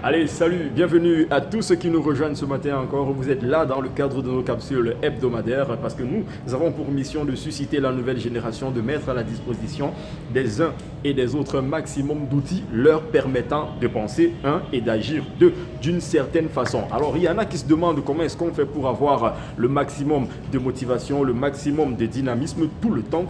Allez, salut, bienvenue à tous ceux qui nous rejoignent ce matin encore. Vous êtes là dans le cadre de nos capsules hebdomadaires parce que nous avons pour mission de susciter la nouvelle génération, de mettre à la disposition des uns et des autres un maximum d'outils leur permettant de penser, et d'agir d'une certaine façon. Alors, il y en a qui se demandent comment est-ce qu'on fait pour avoir le maximum de motivation, le maximum de dynamisme tout le temps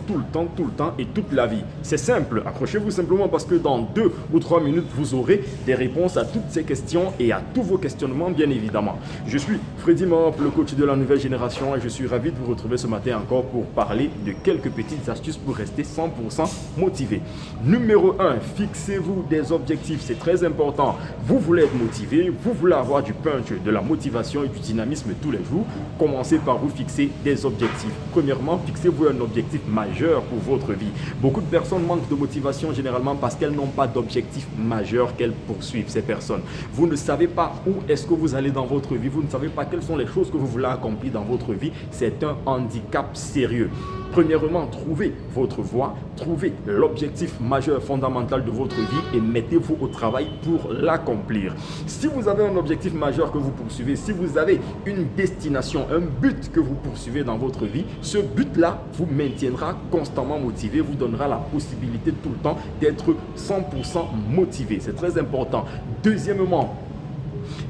et toute la vie. C'est simple, accrochez-vous simplement parce que dans 2 ou 3 minutes, vous aurez des réponses à toutes ces questions et à tous vos questionnements, bien évidemment. Je suis Freddy Mop, le coach de la nouvelle génération, et je suis ravi de vous retrouver ce matin encore pour parler de quelques petites astuces pour rester 100% motivé. Numéro 1, fixez-vous des objectifs, c'est très important. Vous voulez être motivé, vous voulez avoir du punch, de la motivation et du dynamisme tous les jours. Commencez par vous fixer des objectifs. Premièrement, fixez-vous un objectif majeur pour votre vie. Beaucoup de personnes manquent de motivation généralement parce qu'elles n'ont pas d'objectif majeur qu'elles poursuivent, ces personnes. Vous ne savez pas où est-ce que vous allez dans votre vie, vous ne savez pas quelles sont les choses que vous voulez accomplir dans votre vie. C'est un handicap sérieux. Premièrement, trouvez votre voie, trouvez l'objectif majeur fondamental de votre vie et mettez-vous au travail pour l'accomplir. Si vous avez un objectif majeur que vous poursuivez, si vous avez une destination, un but que vous poursuivez dans votre vie, ce but-là vous maintiendra constamment motivé, vous donnera la possibilité tout le temps d'être 100% motivé. C'est très important. Deuxièmement,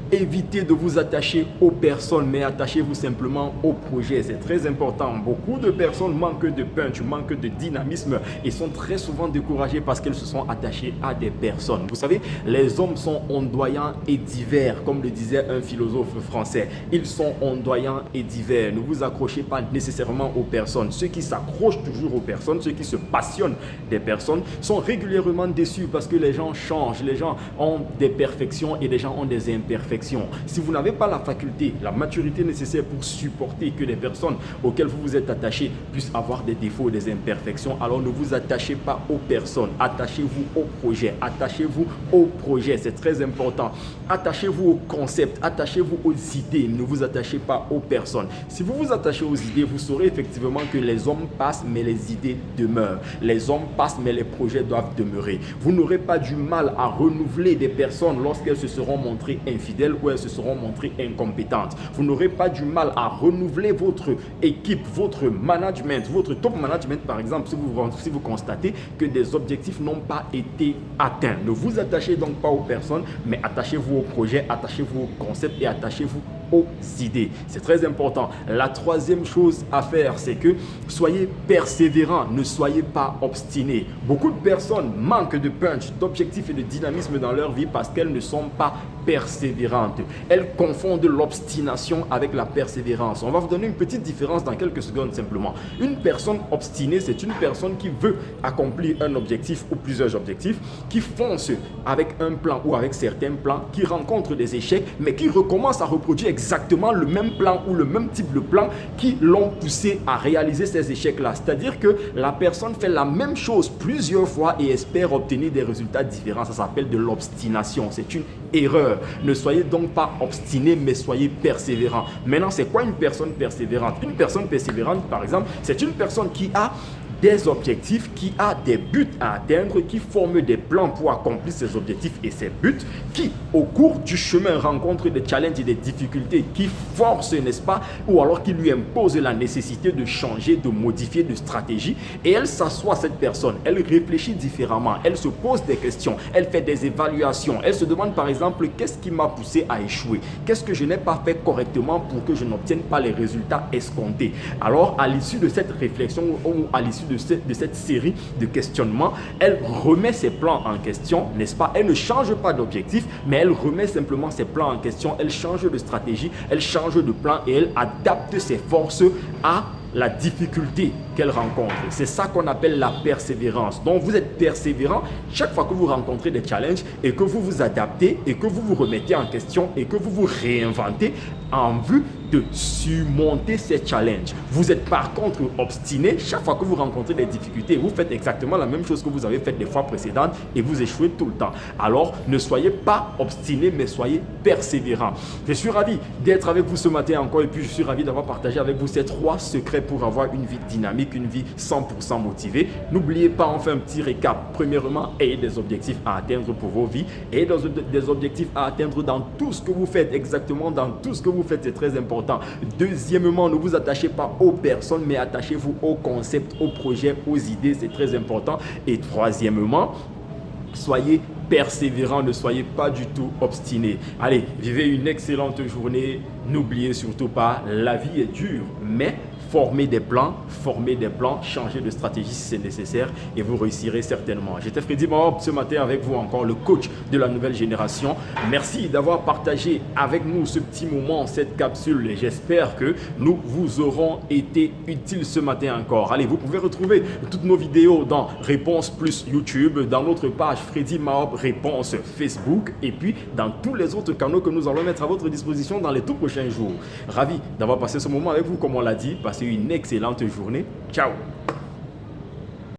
évitez de vous attacher aux personnes, mais attachez-vous simplement au projet. C'est très important. Beaucoup de personnes manquent de punch, manquent de dynamisme et sont très souvent découragées parce qu'elles se sont attachées à des personnes. Vous savez, les hommes sont ondoyants et divers, comme le disait un philosophe français. Ils sont ondoyants et divers. Ne vous accrochez pas nécessairement aux personnes. Ceux qui s'accrochent toujours aux personnes, ceux qui se passionnent des personnes, sont régulièrement déçus parce que les gens changent. Les gens ont des perfections et les gens ont des imperfections. Si vous n'avez pas la faculté, la maturité nécessaire pour supporter que les personnes auxquelles vous vous êtes attaché puissent avoir des défauts, des imperfections, alors ne vous attachez pas aux personnes. Attachez-vous au projet. Attachez-vous au projet. C'est très important. Attachez-vous au concept. Attachez-vous aux idées. Ne vous attachez pas aux personnes. Si vous vous attachez aux idées, vous saurez effectivement que les hommes passent, mais les idées demeurent. Les hommes passent, mais les projets doivent demeurer. Vous n'aurez pas du mal à renouveler des personnes lorsqu'elles se seront montrées infidèles où elles se seront montrées incompétentes. Vous n'aurez pas du mal à renouveler votre équipe, votre management, votre top management par exemple, si vous constatez que des objectifs n'ont pas été atteints. Ne vous attachez donc pas aux personnes, mais attachez-vous au projet, attachez-vous au concept et attachez-vous aux idées. C'est très important. La troisième chose à faire, c'est que soyez persévérants, ne soyez pas obstinés. Beaucoup de personnes manquent de punch, d'objectifs et de dynamisme dans leur vie parce qu'elles ne sont pas persévérantes. Elles confondent l'obstination avec la persévérance. On va vous donner une petite différence dans quelques secondes simplement. Une personne obstinée, c'est une personne qui veut accomplir un objectif ou plusieurs objectifs, qui fonce avec un plan ou avec certains plans, qui rencontre des échecs, mais qui recommence à reproduire exactement le même plan ou le même type de plan qui l'ont poussé à réaliser ces échecs-là. C'est-à-dire que la personne fait la même chose plusieurs fois et espère obtenir des résultats différents. Ça s'appelle de l'obstination. C'est une erreur. Ne soyez donc pas obstiné, mais soyez persévérant. Maintenant, c'est quoi une personne persévérante? Une personne persévérante, par exemple, c'est une personne qui a des objectifs, qui a des buts à atteindre, qui forme des plans pour accomplir ses objectifs et ses buts, qui au cours du chemin rencontre des challenges et des difficultés qui forcent, n'est-ce pas, ou alors qui lui imposent la nécessité de changer, de modifier de stratégie. Et elle s'assoit, cette personne, elle réfléchit différemment, elle se pose des questions, elle fait des évaluations, elle se demande par exemple qu'est-ce qui m'a poussé à échouer, qu'est-ce que je n'ai pas fait correctement pour que je n'obtienne pas les résultats escomptés. Alors à l'issue de cette réflexion ou à l'issue de cette série de questionnements, elle remet ses plans en question, n'est-ce pas? Elle ne change pas d'objectif, mais elle remet simplement ses plans en question, elle change de stratégie, elle change de plan et elle adapte ses forces à la difficulté qu'elle rencontre. C'est ça qu'on appelle la persévérance. Donc vous êtes persévérant chaque fois que vous rencontrez des challenges et que vous vous adaptez et que vous vous remettez en question et que vous vous réinventez en vue de surmonter ces challenges. Vous êtes par contre obstiné chaque fois que vous rencontrez des difficultés. Vous faites exactement la même chose que vous avez fait les fois précédentes et vous échouez tout le temps. Alors ne soyez pas obstiné, mais soyez persévérant. Je suis ravi d'être avec vous ce matin encore et puis je suis ravi d'avoir partagé avec vous ces 3 secrets pour avoir une vie dynamique avec une vie 100% motivée. N'oubliez pas, on fait un petit récap. Premièrement, ayez des objectifs à atteindre pour vos vies. Ayez des objectifs à atteindre dans tout ce que vous faites, exactement dans tout ce que vous faites, c'est très important. Deuxièmement, ne vous attachez pas aux personnes, mais attachez-vous aux concepts, aux projets, aux idées, c'est très important. Et troisièmement, soyez persévérant, ne soyez pas du tout obstiné. Allez, vivez une excellente journée. N'oubliez surtout pas, la vie est dure, mais formez des plans, changez de stratégie si c'est nécessaire et vous réussirez certainement. J'étais Freddy Mahop ce matin avec vous encore, le coach de la nouvelle génération. Merci d'avoir partagé avec nous ce petit moment, cette capsule, et j'espère que nous vous aurons été utiles ce matin encore. Allez, vous pouvez retrouver toutes nos vidéos dans Réponse Plus YouTube, dans notre page Freddy Mahop Réponse Facebook et puis dans tous les autres canaux que nous allons mettre à votre disposition dans les tout prochains jours. Ravi d'avoir passé ce moment avec vous, comme on l'a dit. Passez une excellente journée. Ciao!